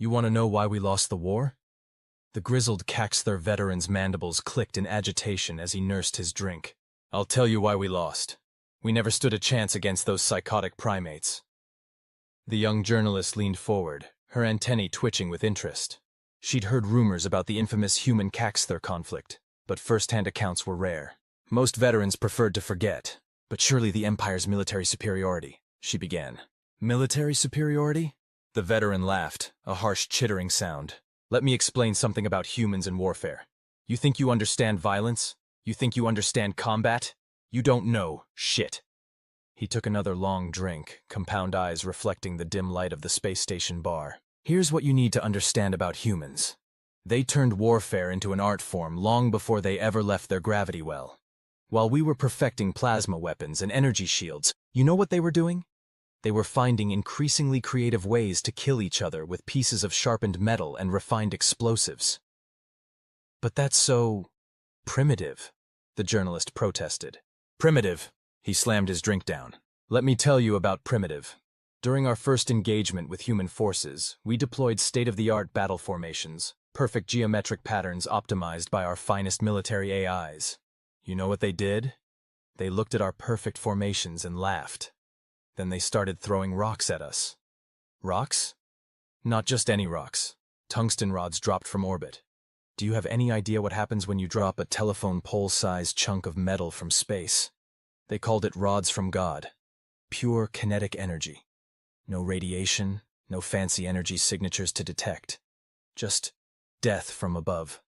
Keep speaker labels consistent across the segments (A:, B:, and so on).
A: You want to know why we lost the war? The grizzled Kax'thar veteran's mandibles clicked in agitation as he nursed his drink. I'll tell you why we lost. We never stood a chance against those psychotic primates. The young journalist leaned forward, her antennae twitching with interest. She'd heard rumors about the infamous Human-Kax'thar conflict, but first-hand accounts were rare. Most veterans preferred to forget, but surely the Empire's military superiority, she began. Military superiority? The veteran laughed, a harsh chittering sound. Let me explain something about humans and warfare. You think you understand violence? You think you understand combat? You don't know shit. He took another long drink, compound eyes reflecting the dim light of the space station bar. Here's what you need to understand about humans. They turned warfare into an art form long before they ever left their gravity well. While we were perfecting plasma weapons and energy shields, you know what they were doing? They were finding increasingly creative ways to kill each other with pieces of sharpened metal and refined explosives. But that's so primitive, the journalist protested. Primitive? He slammed his drink down. Let me tell you about primitive. During our first engagement with human forces, we deployed state-of-the-art battle formations, perfect geometric patterns optimized by our finest military AIs. You know what they did? They looked at our perfect formations and laughed. Then they started throwing rocks at us. Rocks? Not just any rocks. Tungsten rods dropped from orbit. Do you have any idea what happens when you drop a telephone pole-sized chunk of metal from space? They called it rods from God. Pure kinetic energy. No radiation, no fancy energy signatures to detect. Just death from above.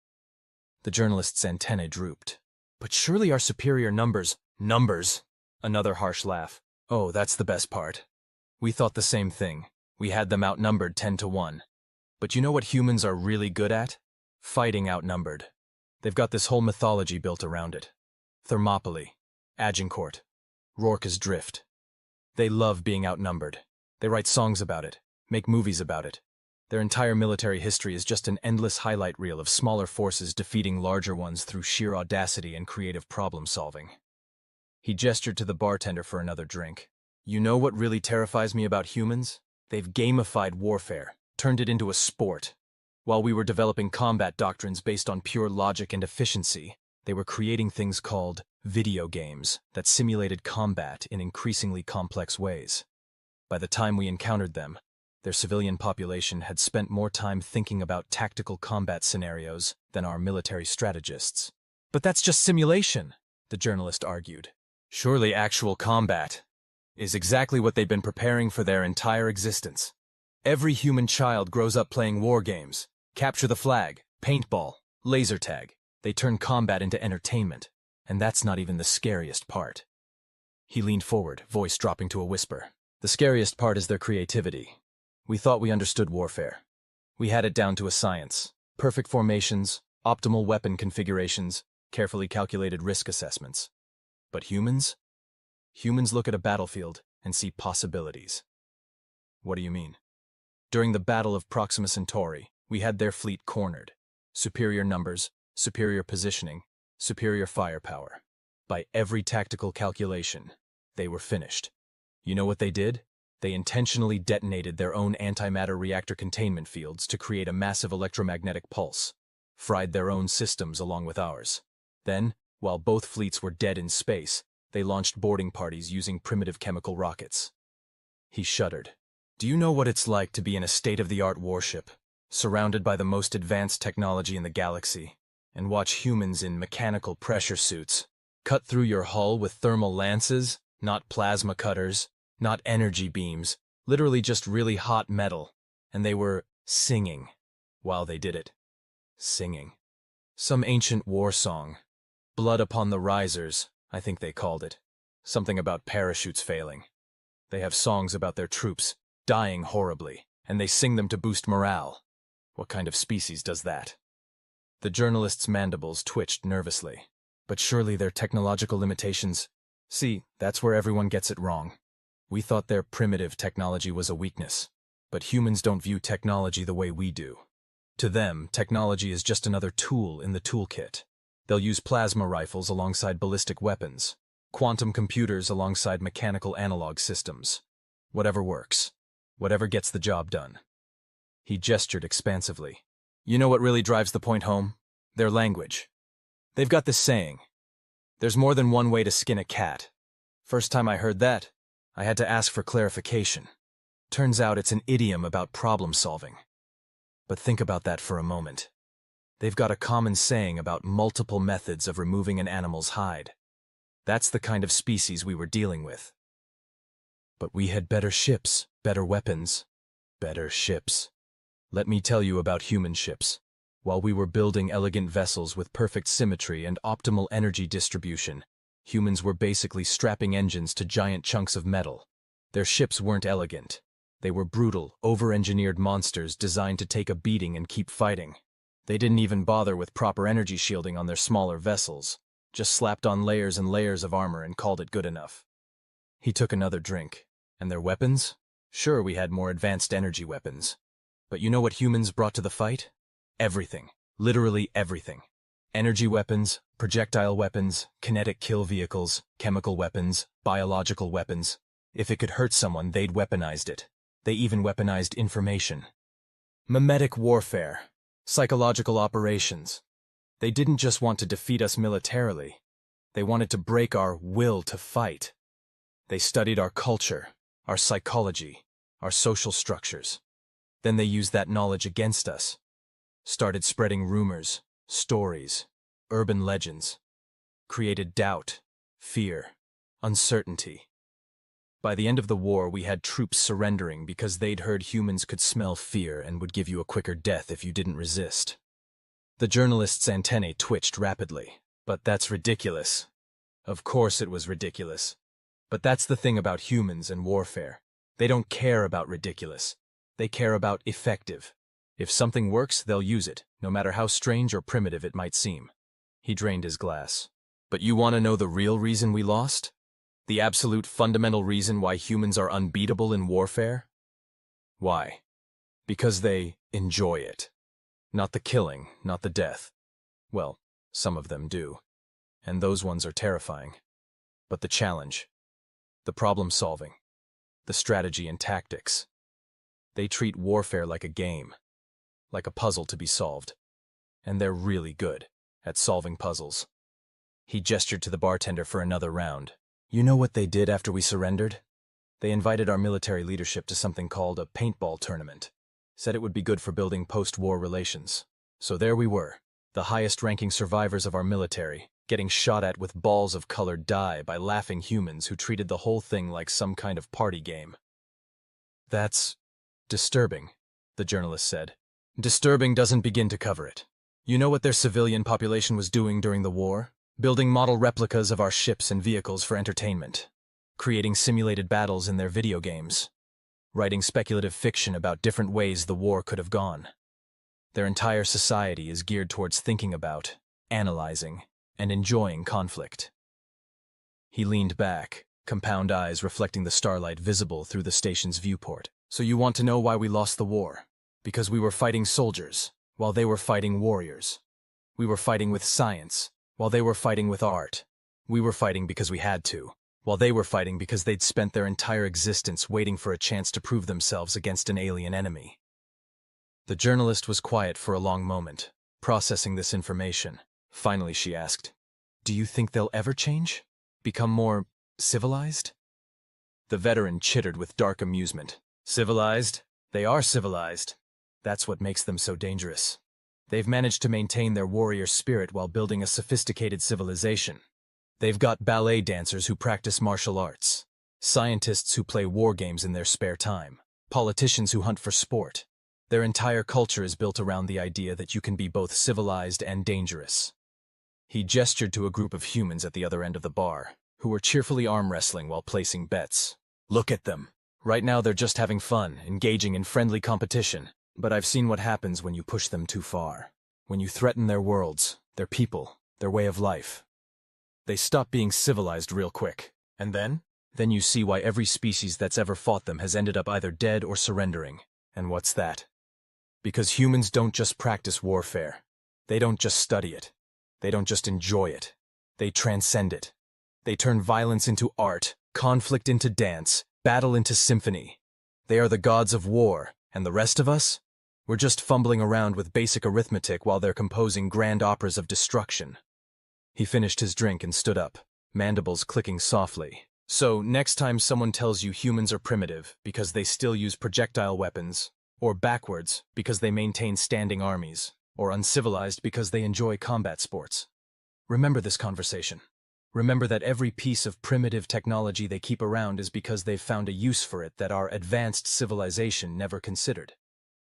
A: The journalist's antennae drooped. But surely our superior numbers— Numbers! Another harsh laugh. Oh, that's the best part. We thought the same thing. We had them outnumbered 10-1. But you know what humans are really good at? Fighting outnumbered. They've got this whole mythology built around it. Thermopylae, Agincourt, Rorke's Drift. They love being outnumbered. They write songs about it, make movies about it. Their entire military history is just an endless highlight reel of smaller forces defeating larger ones through sheer audacity and creative problem-solving. He gestured to the bartender for another drink. You know what really terrifies me about humans? They've gamified warfare, turned it into a sport. While we were developing combat doctrines based on pure logic and efficiency, they were creating things called video games that simulated combat in increasingly complex ways. By the time we encountered them, their civilian population had spent more time thinking about tactical combat scenarios than our military strategists. But that's just simulation, the journalist argued. Surely actual combat is exactly what they've been preparing for their entire existence. Every human child grows up playing war games, capture the flag, paintball, laser tag. They turn combat into entertainment, and that's not even the scariest part. He leaned forward, voice dropping to a whisper. The scariest part is their creativity. We thought we understood warfare. We had it down to a science. Perfect formations, optimal weapon configurations, carefully calculated risk assessments. But humans? Humans look at a battlefield and see possibilities. What do you mean? During the Battle of Proxima Centauri, we had their fleet cornered. Superior numbers, superior positioning, superior firepower. By every tactical calculation, they were finished. You know what they did? They intentionally detonated their own antimatter reactor containment fields to create a massive electromagnetic pulse, fried their own systems along with ours. Then, while both fleets were dead in space, they launched boarding parties using primitive chemical rockets. He shuddered. Do you know what it's like to be in a state-of-the-art warship, surrounded by the most advanced technology in the galaxy, and watch humans in mechanical pressure suits cut through your hull with thermal lances, not plasma cutters, not energy beams, literally just really hot metal, and they were singing while they did it. Singing. Some ancient war song. Blood upon the risers, I think they called it. Something about parachutes failing. They have songs about their troops dying horribly, and they sing them to boost morale. What kind of species does that? The journalist's mandibles twitched nervously. But surely their technological limitations— See, that's where everyone gets it wrong. We thought their primitive technology was a weakness, but humans don't view technology the way we do. To them, technology is just another tool in the toolkit. They'll use plasma rifles alongside ballistic weapons, quantum computers alongside mechanical analog systems. Whatever works. Whatever gets the job done. He gestured expansively. You know what really drives the point home? Their language. They've got this saying, there's more than one way to skin a cat. First time I heard that, I had to ask for clarification. Turns out it's an idiom about problem solving. But think about that for a moment. They've got a common saying about multiple methods of removing an animal's hide. That's the kind of species we were dealing with. But we had better ships, better weapons, better ships. Let me tell you about human ships. While we were building elegant vessels with perfect symmetry and optimal energy distribution, humans were basically strapping engines to giant chunks of metal. Their ships weren't elegant. They were brutal, over-engineered monsters designed to take a beating and keep fighting. They didn't even bother with proper energy shielding on their smaller vessels, just slapped on layers and layers of armor and called it good enough. He took another drink. And their weapons? Sure, we had more advanced energy weapons. But you know what humans brought to the fight? Everything. Literally everything. Energy weapons, projectile weapons, kinetic kill vehicles, chemical weapons, biological weapons. If it could hurt someone, they'd weaponized it. They even weaponized information. Mimetic warfare. Psychological operations. They didn't just want to defeat us militarily. They wanted to break our will to fight. They studied our culture, our psychology, our social structures. Then they used that knowledge against us. Started spreading rumors, stories, urban legends. Created doubt, fear, uncertainty. By the end of the war, we had troops surrendering because they'd heard humans could smell fear and would give you a quicker death if you didn't resist. The journalist's antennae twitched rapidly. But that's ridiculous. Of course it was ridiculous. But that's the thing about humans and warfare. They don't care about ridiculous. They care about effective. If something works, they'll use it, no matter how strange or primitive it might seem. He drained his glass. But you want to know the real reason we lost? The absolute fundamental reason why humans are unbeatable in warfare? Why? Because they enjoy it. Not the killing, not the death. Well, some of them do. And those ones are terrifying. But the challenge, the problem solving, the strategy and tactics. They treat warfare like a game, like a puzzle to be solved. And they're really good at solving puzzles. He gestured to the bartender for another round. You know what they did after we surrendered? They invited our military leadership to something called a paintball tournament. Said it would be good for building post-war relations. So there we were, the highest-ranking survivors of our military, getting shot at with balls of colored dye by laughing humans who treated the whole thing like some kind of party game. That's disturbing, the journalist said. Disturbing doesn't begin to cover it. You know what their civilian population was doing during the war? Building model replicas of our ships and vehicles for entertainment. Creating simulated battles in their video games. Writing speculative fiction about different ways the war could have gone. Their entire society is geared towards thinking about, analyzing, and enjoying conflict. He leaned back, compound eyes reflecting the starlight visible through the station's viewport. So you want to know why we lost the war? Because we were fighting soldiers, while they were fighting warriors. We were fighting with science, while they were fighting with art. We were fighting because we had to, while they were fighting because they'd spent their entire existence waiting for a chance to prove themselves against an alien enemy. The journalist was quiet for a long moment, processing this information. Finally, she asked, "Do you think they'll ever change? Become more civilized?" The veteran chittered with dark amusement. Civilized? They are civilized. That's what makes them so dangerous. They've managed to maintain their warrior spirit while building a sophisticated civilization. They've got ballet dancers who practice martial arts, scientists who play war games in their spare time, politicians who hunt for sport. Their entire culture is built around the idea that you can be both civilized and dangerous. He gestured to a group of humans at the other end of the bar, who were cheerfully arm wrestling while placing bets. Look at them. Right now they're just having fun, engaging in friendly competition. But I've seen what happens when you push them too far. When you threaten their worlds, their people, their way of life. They stop being civilized real quick. And then? Then you see why every species that's ever fought them has ended up either dead or surrendering. And what's that? Because humans don't just practice warfare. They don't just study it. They don't just enjoy it. They transcend it. They turn violence into art, conflict into dance, battle into symphony. They are the gods of war, and the rest of us? We're just fumbling around with basic arithmetic while they're composing grand operas of destruction. He finished his drink and stood up, mandibles clicking softly. So, next time someone tells you humans are primitive because they still use projectile weapons, or backwards because they maintain standing armies, or uncivilized because they enjoy combat sports, remember this conversation. Remember that every piece of primitive technology they keep around is because they've found a use for it that our advanced civilization never considered.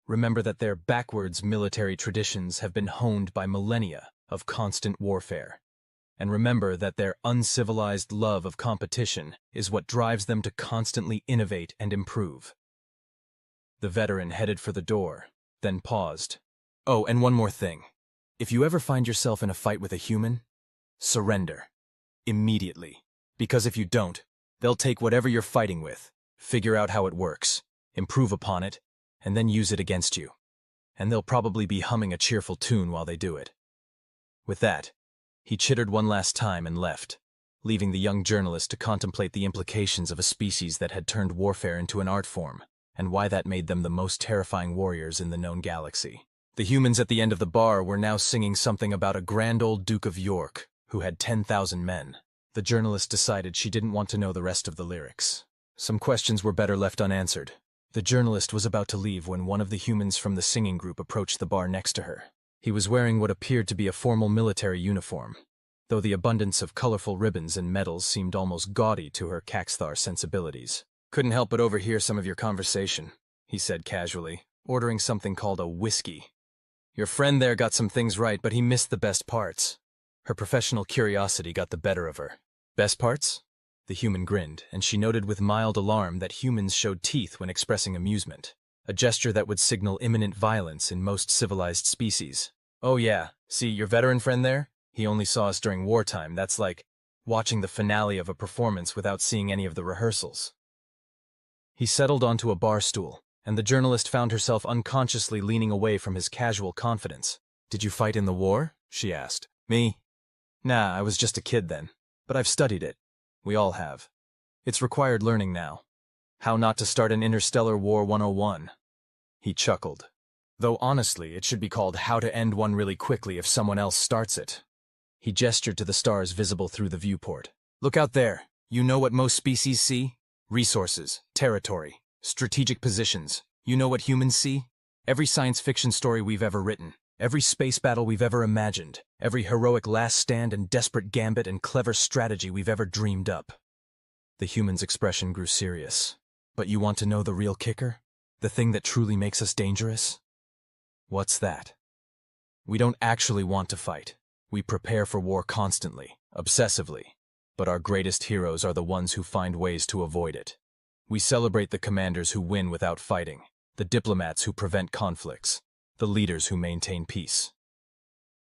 A: Remember that their backwards military traditions have been honed by millennia of constant warfare. And remember that their uncivilized love of competition is what drives them to constantly innovate and improve. The veteran headed for the door, then paused. Oh, and one more thing. If you ever find yourself in a fight with a human, surrender. Immediately. Because if you don't, they'll take whatever you're fighting with, figure out how it works, improve upon it, and then use it against you. And they'll probably be humming a cheerful tune while they do it. With that, he chittered one last time and left, leaving the young journalist to contemplate the implications of a species that had turned warfare into an art form, and why that made them the most terrifying warriors in the known galaxy. The humans at the end of the bar were now singing something about a grand old Duke of York who had 10,000 men. The journalist decided she didn't want to know the rest of the lyrics. Some questions were better left unanswered. The journalist was about to leave when one of the humans from the singing group approached the bar next to her. He was wearing what appeared to be a formal military uniform, though the abundance of colorful ribbons and medals seemed almost gaudy to her Kax'thar sensibilities. "Couldn't help but overhear some of your conversation," he said casually, ordering something called a whiskey. "Your friend there got some things right, but he missed the best parts." Her professional curiosity got the better of her. "Best parts?" The human grinned, and she noted with mild alarm that humans showed teeth when expressing amusement, a gesture that would signal imminent violence in most civilized species. "Oh yeah, see, your veteran friend there? He only saw us during wartime. That's like watching the finale of a performance without seeing any of the rehearsals." He settled onto a bar stool, and the journalist found herself unconsciously leaning away from his casual confidence. "Did you fight in the war?" she asked. "Me? Nah, I was just a kid then. But I've studied it. We all have. It's required learning now. How not to start an interstellar war 101. He chuckled. Though honestly, it should be called How to End One Really Quickly if someone else starts it. He gestured to the stars visible through the viewport. "Look out there. You know what most species see? Resources, territory, strategic positions. You know what humans see? Every science fiction story we've ever written. Every space battle we've ever imagined, every heroic last stand and desperate gambit and clever strategy we've ever dreamed up." The human's expression grew serious. "But you want to know the real kicker? The thing that truly makes us dangerous?" "What's that?" "We don't actually want to fight. We prepare for war constantly, obsessively. But our greatest heroes are the ones who find ways to avoid it. We celebrate the commanders who win without fighting, the diplomats who prevent conflicts, the leaders who maintain peace."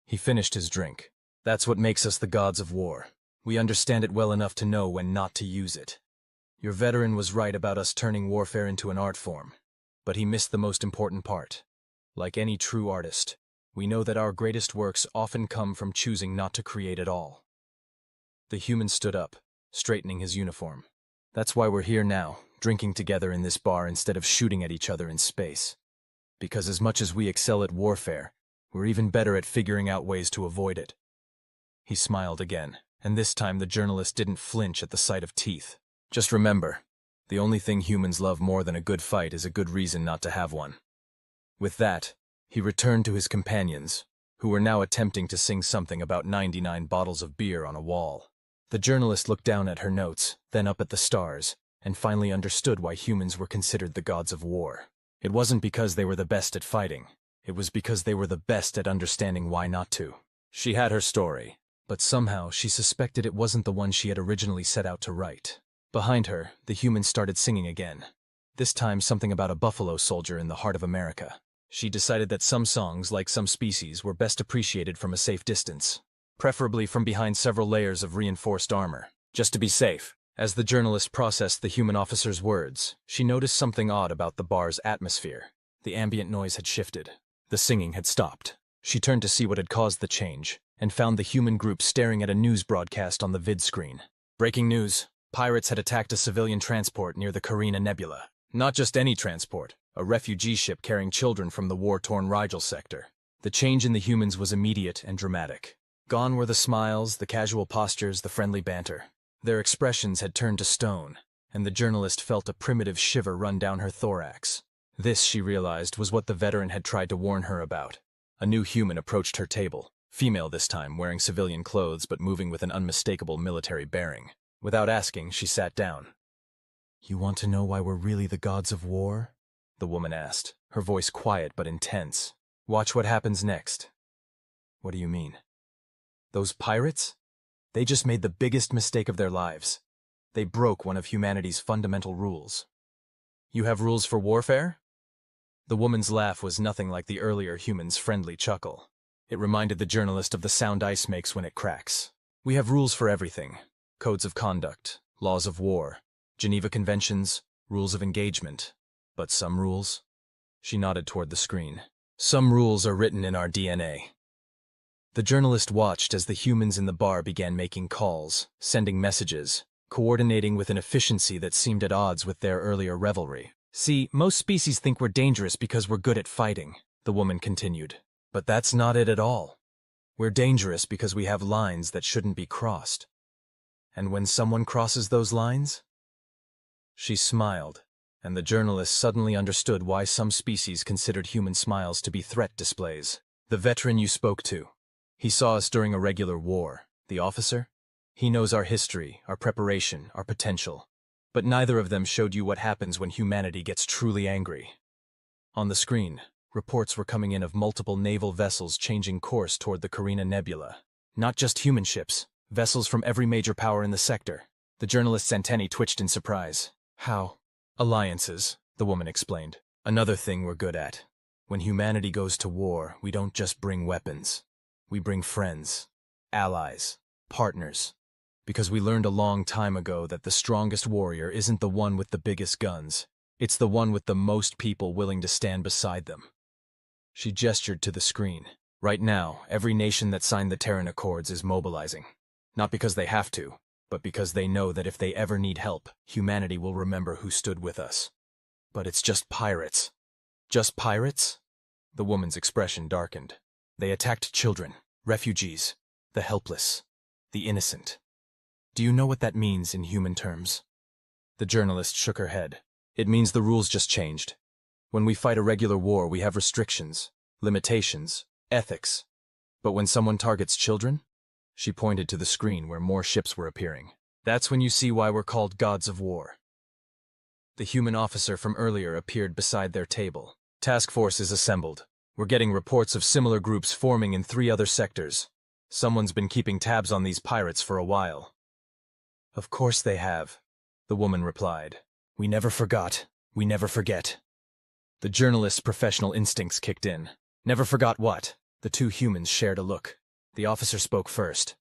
A: He finished his drink. "That's what makes us the gods of war. We understand it well enough to know when not to use it. Your veteran was right about us turning warfare into an art form, but he missed the most important part. Like any true artist, we know that our greatest works often come from choosing not to create at all." The human stood up, straightening his uniform. "That's why we're here now, drinking together in this bar instead of shooting at each other in space. Because as much as we excel at warfare, we're even better at figuring out ways to avoid it." He smiled again, and this time the journalist didn't flinch at the sight of teeth. "Just remember, the only thing humans love more than a good fight is a good reason not to have one." With that, he returned to his companions, who were now attempting to sing something about 99 bottles of beer on a wall. The journalist looked down at her notes, then up at the stars, and finally understood why humans were considered the gods of war. It wasn't because they were the best at fighting. It was because they were the best at understanding why not to. She had her story, but somehow she suspected it wasn't the one she had originally set out to write. Behind her, the humans started singing again. This time something about a buffalo soldier in the heart of America. She decided that some songs, like some species, were best appreciated from a safe distance, preferably from behind several layers of reinforced armor, just to be safe. As the journalist processed the human officer's words, she noticed something odd about the bar's atmosphere. The ambient noise had shifted. The singing had stopped. She turned to see what had caused the change, and found the human group staring at a news broadcast on the vid screen. "Breaking news. Pirates had attacked a civilian transport near the Carina Nebula. Not just any transport. a refugee ship carrying children from the war-torn Rigel sector. The change in the humans was immediate and dramatic. Gone were the smiles, the casual postures, the friendly banter. Their expressions had turned to stone, and the journalist felt a primitive shiver run down her thorax. This, she realized, was what the veteran had tried to warn her about. A new human approached her table, female this time, wearing civilian clothes but moving with an unmistakable military bearing. Without asking, she sat down. "You want to know why we're really the gods of war?" the woman asked, her voice quiet but intense. "Watch what happens next." "What do you mean?" "Those pirates? They just made the biggest mistake of their lives. They broke one of humanity's fundamental rules." "You have rules for warfare?" The woman's laugh was nothing like the earlier human's friendly chuckle. It reminded the journalist of the sound ice makes when it cracks. "We have rules for everything. Codes of conduct, laws of war, Geneva Conventions, rules of engagement. But some rules?" She nodded toward the screen. "Some rules are written in our DNA." The journalist watched as the humans in the bar began making calls, sending messages, coordinating with an efficiency that seemed at odds with their earlier revelry. "See, most species think we're dangerous because we're good at fighting," the woman continued. "But that's not it at all. We're dangerous because we have lines that shouldn't be crossed. And when someone crosses those lines..." She smiled, and the journalist suddenly understood why some species considered human smiles to be threat displays. "The veteran you spoke to. He saw us during a regular war. The officer? He knows our history, our preparation, our potential. But neither of them showed you what happens when humanity gets truly angry." On the screen, reports were coming in of multiple naval vessels changing course toward the Carina Nebula. Not just human ships, vessels from every major power in the sector. The journalist's antennae twitched in surprise. "How?" "Alliances," the woman explained. "Another thing we're good at. When humanity goes to war, we don't just bring weapons. We bring friends, allies, partners. Because we learned a long time ago that the strongest warrior isn't the one with the biggest guns. It's the one with the most people willing to stand beside them." She gestured to the screen. "Right now, every nation that signed the Terran Accords is mobilizing. Not because they have to, but because they know that if they ever need help, humanity will remember who stood with us." "But it's just pirates." "Just pirates?" The woman's expression darkened. "They attacked children, refugees, the helpless, the innocent. Do you know what that means in human terms?" The journalist shook her head. "It means the rules just changed. When we fight a regular war, we have restrictions, limitations, ethics. But when someone targets children," she pointed to the screen where more ships were appearing, "that's when you see why we're called gods of war." The human officer from earlier appeared beside their table. "Task force is assembled. We're getting reports of similar groups forming in 3 other sectors. Someone's been keeping tabs on these pirates for a while." "Of course they have," the woman replied. "We never forgot. We never forget." The journalist's professional instincts kicked in. "Never forgot what?" The two humans shared a look. The officer spoke first.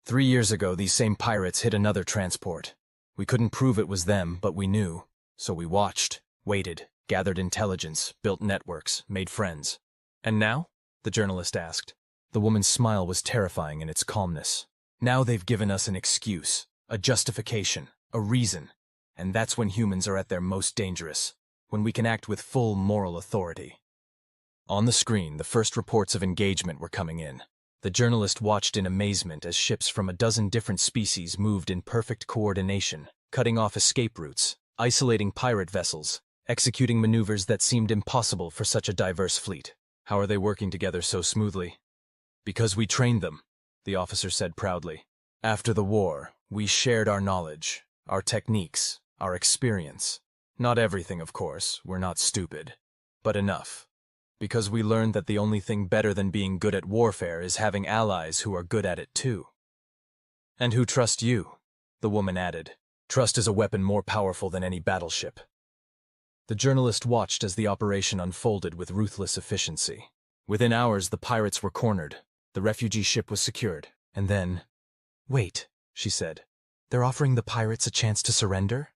A: 3 years ago, these same pirates hit another transport. We couldn't prove it was them, but we knew. So we watched, waited, gathered intelligence, built networks, made friends." "And now?" the journalist asked. The woman's smile was terrifying in its calmness. "Now they've given us an excuse, a justification, a reason. And that's when humans are at their most dangerous, when we can act with full moral authority." On the screen, the first reports of engagement were coming in. The journalist watched in amazement as ships from a dozen different species moved in perfect coordination, cutting off escape routes, isolating pirate vessels, executing maneuvers that seemed impossible for such a diverse fleet. "How are they working together so smoothly?" "Because we trained them," the officer said proudly. "After the war, we shared our knowledge, our techniques, our experience. Not everything, of course, we're not stupid, but enough. Because we learned that the only thing better than being good at warfare is having allies who are good at it too." "And who trust you," the woman added. "Trust is a weapon more powerful than any battleship." The journalist watched as the operation unfolded with ruthless efficiency. Within hours, the pirates were cornered. The refugee ship was secured. And then... "Wait," she said. "They're offering the pirates a chance to surrender?"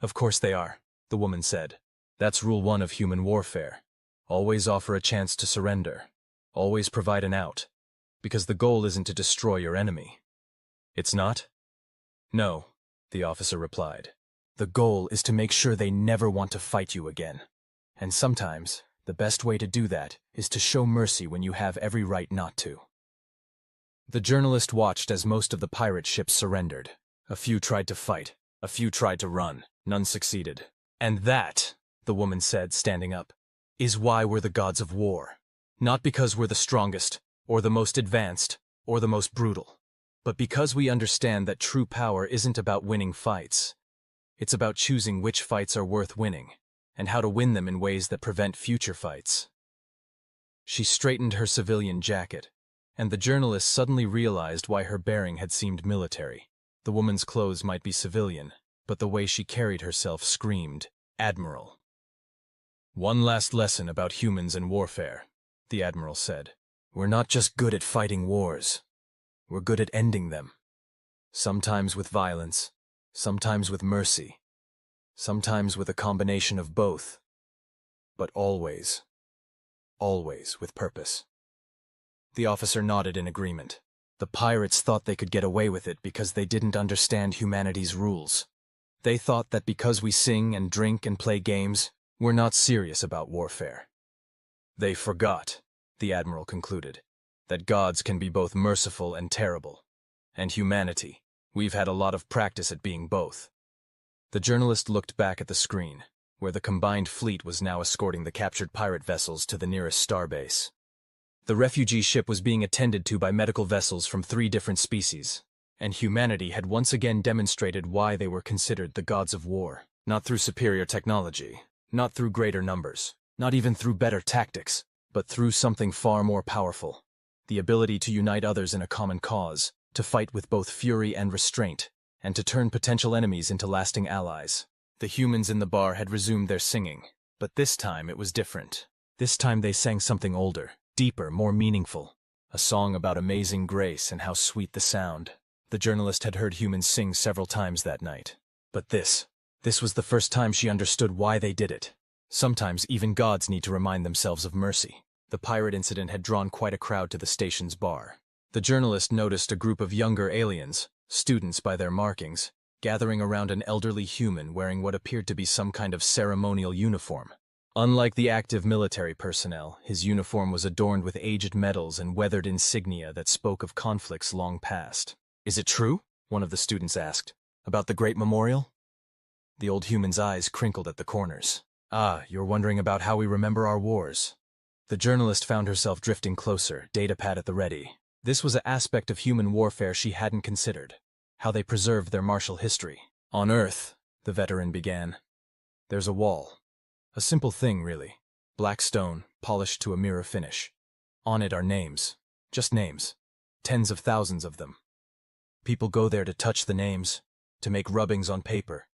A: "Of course they are," the woman said. "That's rule 1 of human warfare. Always offer a chance to surrender. Always provide an out. Because the goal isn't to destroy your enemy." "It's not?" "No," the officer replied. "The goal is to make sure they never want to fight you again. And sometimes, the best way to do that is to show mercy when you have every right not to. The journalist watched as most of the pirate ships surrendered. A few tried to fight, a few tried to run, none succeeded. And that, the woman said, standing up, is why we're the gods of war. Not because we're the strongest, or the most advanced, or the most brutal, but because we understand that true power isn't about winning fights. It's about choosing which fights are worth winning, and how to win them in ways that prevent future fights. She straightened her civilian jacket, and the journalist suddenly realized why her bearing had seemed military. The woman's clothes might be civilian, but the way she carried herself screamed, "Admiral." "One last lesson about humans and warfare," the Admiral said. "We're not just good at fighting wars. We're good at ending them. Sometimes with violence, sometimes with mercy, sometimes with a combination of both. But always, always with purpose." The officer nodded in agreement. The pirates thought they could get away with it because they didn't understand humanity's rules. They thought that because we sing and drink and play games, we're not serious about warfare. They forgot, the Admiral concluded, that gods can be both merciful and terrible. And humanity, we've had a lot of practice at being both. The journalist looked back at the screen, where the combined fleet was now escorting the captured pirate vessels to the nearest starbase. The refugee ship was being attended to by medical vessels from 3 different species, and humanity had once again demonstrated why they were considered the gods of war. Not through superior technology, not through greater numbers, not even through better tactics, but through something far more powerful: the ability to unite others in a common cause, to fight with both fury and restraint, and to turn potential enemies into lasting allies. The humans in the bar had resumed their singing, but this time it was different. This time they sang something older, deeper, more meaningful. A song about amazing grace and how sweet the sound. The journalist had heard humans sing several times that night. But this was the first time she understood why they did it. Sometimes even gods need to remind themselves of mercy. The pirate incident had drawn quite a crowd to the station's bar. The journalist noticed a group of younger aliens, students by their markings, gathering around an elderly human wearing what appeared to be some kind of ceremonial uniform. Unlike the active military personnel, his uniform was adorned with aged medals and weathered insignia that spoke of conflicts long past. "Is it true?" one of the students asked. "About the Great Memorial?" The old human's eyes crinkled at the corners. "Ah, you're wondering about how we remember our wars." The journalist found herself drifting closer, datapad at the ready. This was an aspect of human warfare she hadn't considered: how they preserved their martial history. "On Earth," the veteran began, "there's a wall. A simple thing, really. Black stone, polished to a mirror finish. On it are names. Just names. Tens of thousands of them. People go there to touch the names, to make rubbings on paper,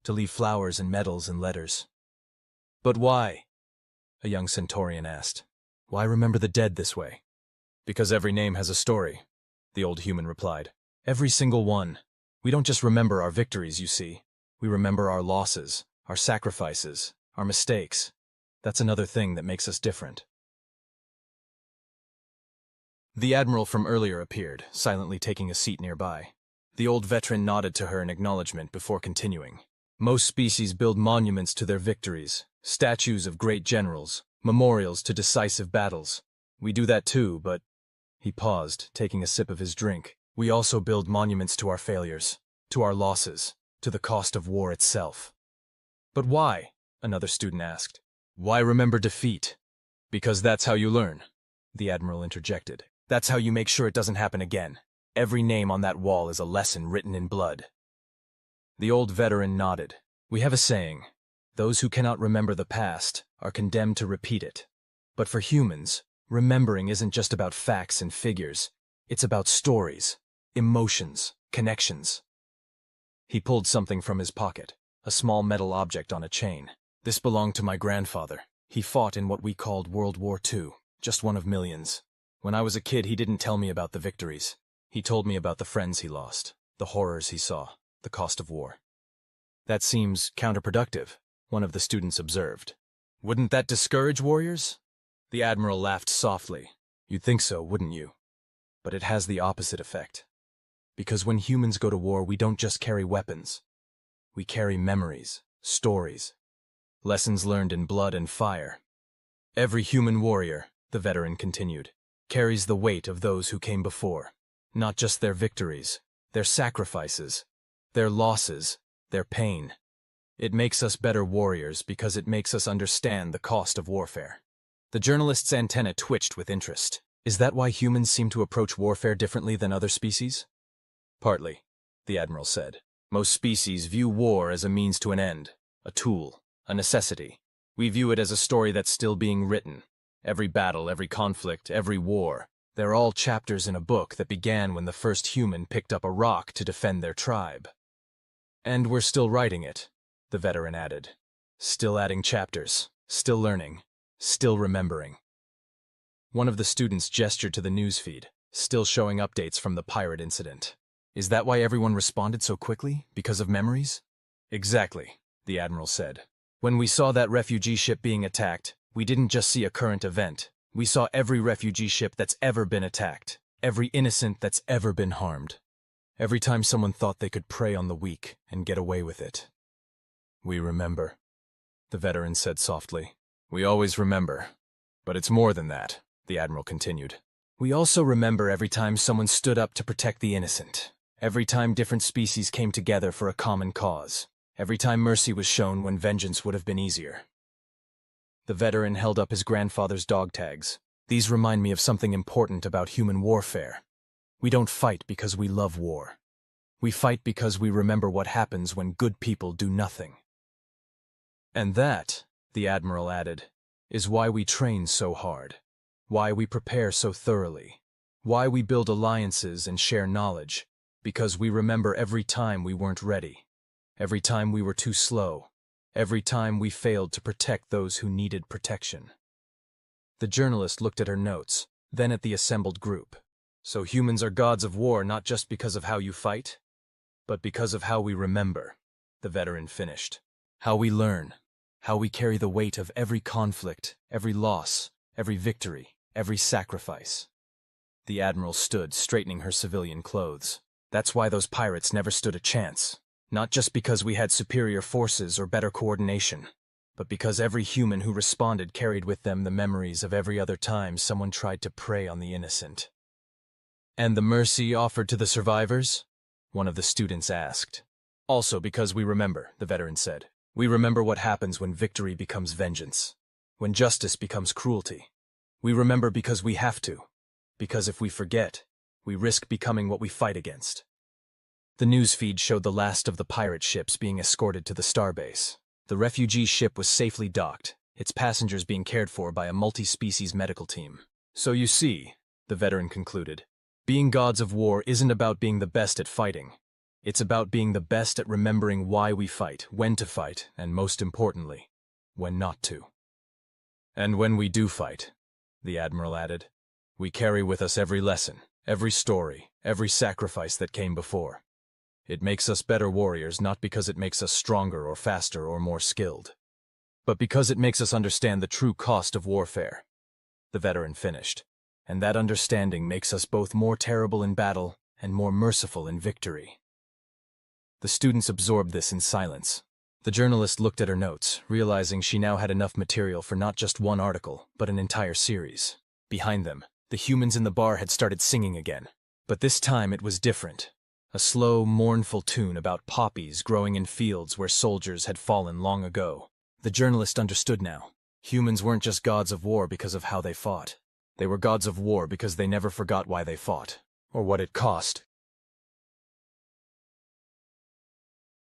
A: to leave flowers and medals and letters." "But why?" a young Centaurian asked. "Why remember the dead this way?" "Because every name has a story," the old human replied. "Every single one. We don't just remember our victories, you see. We remember our losses, our sacrifices, our mistakes. That's another thing that makes us different." The Admiral from earlier appeared, silently taking a seat nearby. The old veteran nodded to her in acknowledgement before continuing. "Most species build monuments to their victories, statues of great generals, memorials to decisive battles. We do that too, but—" He paused, taking a sip of his drink. "We also build monuments to our failures, to our losses, to the cost of war itself." "But why?" another student asked. "Why remember defeat?" "Because that's how you learn," the Admiral interjected. "That's how you make sure it doesn't happen again. Every name on that wall is a lesson written in blood." The old veteran nodded. "We have a saying: those who cannot remember the past are condemned to repeat it. But for humans, remembering isn't just about facts and figures. It's about stories, emotions, connections." He pulled something from his pocket, a small metal object on a chain. "This belonged to my grandfather. He fought in what we called World War II, just one of millions. When I was a kid, he didn't tell me about the victories. He told me about the friends he lost, the horrors he saw, the cost of war." "That seems counterproductive," one of the students observed. "Wouldn't that discourage warriors?" The Admiral laughed softly. "You'd think so, wouldn't you? But it has the opposite effect. Because when humans go to war, we don't just carry weapons. We carry memories, stories, Lessons learned in blood and fire. Every human warrior, the veteran continued, carries the weight of those who came before. Not just their victories, their sacrifices, their losses, their pain. It makes us better warriors because it makes us understand the cost of warfare. The journalist's antenna twitched with interest. Is that why humans seem to approach warfare differently than other species? Partly, the Admiral said. Most species view war as a means to an end, a tool, a necessity. We view it as a story that's still being written. Every battle, every conflict, every war, they're all chapters in a book that began when the first human picked up a rock to defend their tribe. And we're still writing it, the veteran added. Still adding chapters, still learning, still remembering. One of the students gestured to the newsfeed, still showing updates from the pirate incident. Is that why everyone responded so quickly? Because of memories? Exactly, the Admiral said. When we saw that refugee ship being attacked, we didn't just see a current event. We saw every refugee ship that's ever been attacked, every innocent that's ever been harmed. Every time someone thought they could prey on the weak and get away with it. We remember, the veteran said softly. We always remember. But it's more than that, the Admiral continued. We also remember every time someone stood up to protect the innocent. Every time different species came together for a common cause. Every time mercy was shown when vengeance would have been easier. The veteran held up his grandfather's dog tags. These remind me of something important about human warfare. We don't fight because we love war. We fight because we remember what happens when good people do nothing. And that, the Admiral added, is why we train so hard. Why we prepare so thoroughly. Why we build alliances and share knowledge. Because we remember every time we weren't ready. Every time we were too slow. Every time we failed to protect those who needed protection. The journalist looked at her notes, then at the assembled group. So humans are gods of war not just because of how you fight, but because of how we remember, the veteran finished. How we learn. How we carry the weight of every conflict, every loss, every victory, every sacrifice. The Admiral stood, straightening her civilian clothes. That's why those pirates never stood a chance. Not just because we had superior forces or better coordination, but because every human who responded carried with them the memories of every other time someone tried to prey on the innocent. And the mercy offered to the survivors? One of the students asked. Also because we remember, the veteran said. We remember what happens when victory becomes vengeance, when justice becomes cruelty. We remember because we have to, because if we forget, we risk becoming what we fight against. The newsfeed showed the last of the pirate ships being escorted to the starbase. The refugee ship was safely docked, its passengers being cared for by a multi-species medical team. So you see, the veteran concluded, being gods of war isn't about being the best at fighting. It's about being the best at remembering why we fight, when to fight, and most importantly, when not to. And when we do fight, the Admiral added, we carry with us every lesson, every story, every sacrifice that came before. It makes us better warriors not because it makes us stronger or faster or more skilled, but because it makes us understand the true cost of warfare, the veteran finished. And that understanding makes us both more terrible in battle and more merciful in victory. The students absorbed this in silence. The journalist looked at her notes, realizing she now had enough material for not just one article, but an entire series. Behind them, the humans in the bar had started singing again. But this time it was different. A slow, mournful tune about poppies growing in fields where soldiers had fallen long ago. The journalist understood now. Humans weren't just gods of war because of how they fought. They were gods of war because they never forgot why they fought, or what it cost